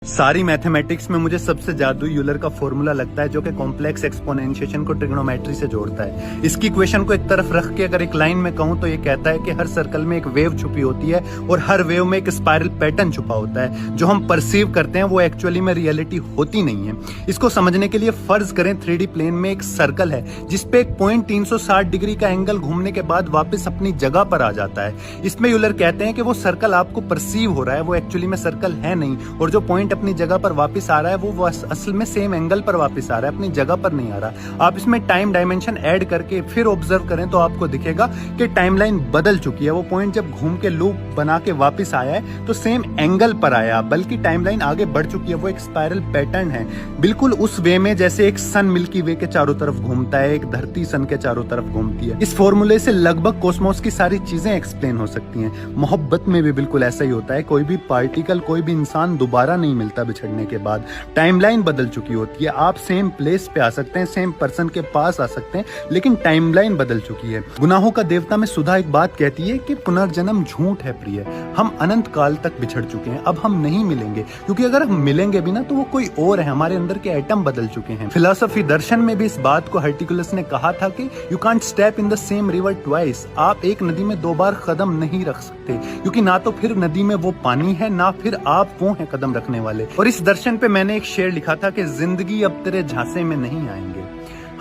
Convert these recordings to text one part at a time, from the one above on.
सारी मैथमेटिक्स में मुझे सबसे जादू यूलर का फॉर्मूला लगता है, जो कि कॉम्प्लेक्स एक्सपोनेंशिएशन को ट्रिग्नोमेट्री से जोड़ता है। इसकी इक्वेशन को एक तरफ रख के अगर एक लाइन में कहूं तो ये कहता है कि हर सर्कल में एक वेव छुपी होती है और हर वेव में एक स्पाइरल पैटर्न छुपा होता है। जो हम परसीव करते हैं वो एक्चुअली में रियलिटी होती नहीं है। इसको समझने के लिए फर्ज करें 3D प्लेन में एक सर्कल है जिसपे एक पॉइंट 360 डिग्री का एंगल घूमने के बाद वापस अपनी जगह पर आ जाता है। इसमें यूलर कहते हैं कि वो सर्कल आपको परसीव हो रहा है, वो एक्चुअली में सर्कल है नहीं, और जो पॉइंट अपनी जगह पर वापस आ रहा है वो असल में सेम एंगल पर वापस आ रहा है, अपनी जगह पर नहीं आ रहा। आप इसमें टाइम डायमेंशन ऐड करके फिर ऑब्जर्व करें तो आपको दिखेगा कि टाइमलाइन बदल चुकी है। वो पॉइंट जब घूम के लूप बना के वापस आया है तो सेम एंगल पर आया, बल्कि टाइमलाइन आगे बढ़ चुकी है। वो एक स्पाइरल पैटर्न है, बिल्कुल उस वे में जैसे एक सन मिल्की वे के चारों तरफ घूमता है, एक धरती सन के चारों तरफ घूमती है। इस फॉर्मूले से लगभग कॉस्मोस की सारी चीजें एक्सप्लेन हो सकती हैं। मोहब्बत में भी बिल्कुल ऐसा ही होता है। कोई भी पार्टिकल, कोई भी इंसान दोबारा नहीं मिलता बिछड़ने के बाद। टाइमलाइन बदल चुकी होती है। आप सेम प्लेस पे आ सकते हैं, सेम पर्सन के पास आ सकते हैं, लेकिन टाइमलाइन बदल चुकी है। गुनाहों का देवता में सुधा एक बात कहती है कि पुनर्जन्म झूठ है प्रिय। हम अनंत काल तक बिछड़ चुके हैं, अब हम नहीं मिलेंगे, क्योंकि अगर हम मिलेंगे भी ना तो वो कोई और है। हमारे अंदर के एटम बदल चुके हैं। फिलॉसफी दर्शन में भी इस बात को हर्टिकुलस ने कहा था कि you can't step in the same river twice. आप एक नदी में 2 बार कदम नहीं रख सकते, क्योंकि ना तो फिर नदी में वो पानी है, ना फिर आप वो हैं कदम रखने वाले। और इस दर्शन पे मैंने एक शेर लिखा था कि जिंदगी अब तेरे झांसे में नहीं आएंगे,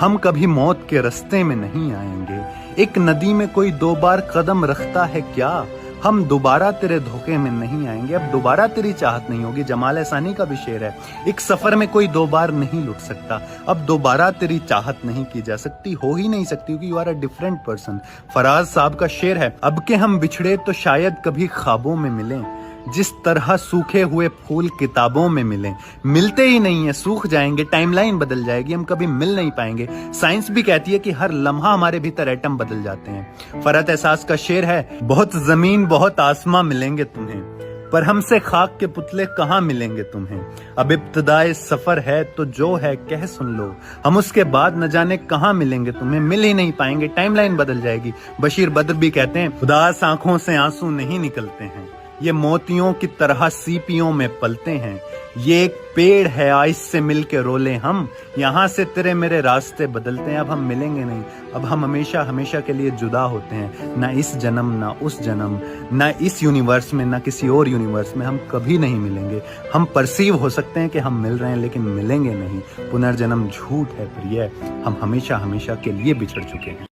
हम कभी मौत के रास्ते में नहीं आएंगे। एक नदी में कोई 2 बार कदम रखता है क्या? हम दोबारा तेरे धोखे में नहीं आएंगे, अब दोबारा तेरी चाहत नहीं होगी। जमाल एहसानी का भी शेर है, एक सफर में कोई 2 बार नहीं लुट सकता, अब दोबारा तेरी चाहत नहीं की जा सकती, हो ही नहीं सकती, क्योंकि you are a different person. Faraz साहब का शेर है, अब के हम बिछड़े तो शायद कभी ख्वाबों में मिलें, जिस तरह सूखे हुए फूल किताबों में मिलें। मिलते ही नहीं है, सूख जाएंगे, टाइमलाइन बदल जाएगी, हम कभी मिल नहीं पाएंगे। साइंस भी कहती है कि हर लम्हा हमारे भीतर एटम बदल जाते हैं। फरहत एहसास का शेर है, बहुत जमीन बहुत आसमां मिलेंगे तुम्हें, पर हमसे खाक के पुतले कहाँ मिलेंगे तुम्हें। अब इब्तिदाए सफर है तो जो है कह सुन लो, हम उसके बाद न जाने कहाँ मिलेंगे तुम्हें, मिल ही नहीं पाएंगे, टाइमलाइन बदल जाएगी। बशीर बद्र भी कहते हैं, उदास आंखों से आंसू नहीं निकलते हैं, ये मोतियों की तरह सीपियों में पलते हैं। ये एक पेड़ है, आइस से मिलके रोले हम, यहाँ से तेरे मेरे रास्ते बदलते हैं। अब हम मिलेंगे नहीं, अब हम हमेशा हमेशा के लिए जुदा होते हैं। ना इस जन्म, ना उस जन्म, ना इस यूनिवर्स में, ना किसी और यूनिवर्स में हम कभी नहीं मिलेंगे। हम परसीव हो सकते हैं कि हम मिल रहे हैं, लेकिन मिलेंगे नहीं। पुनर्जन्म झूठ है प्रिय, हम हमेशा हमेशा के लिए बिछड़ चुके हैं।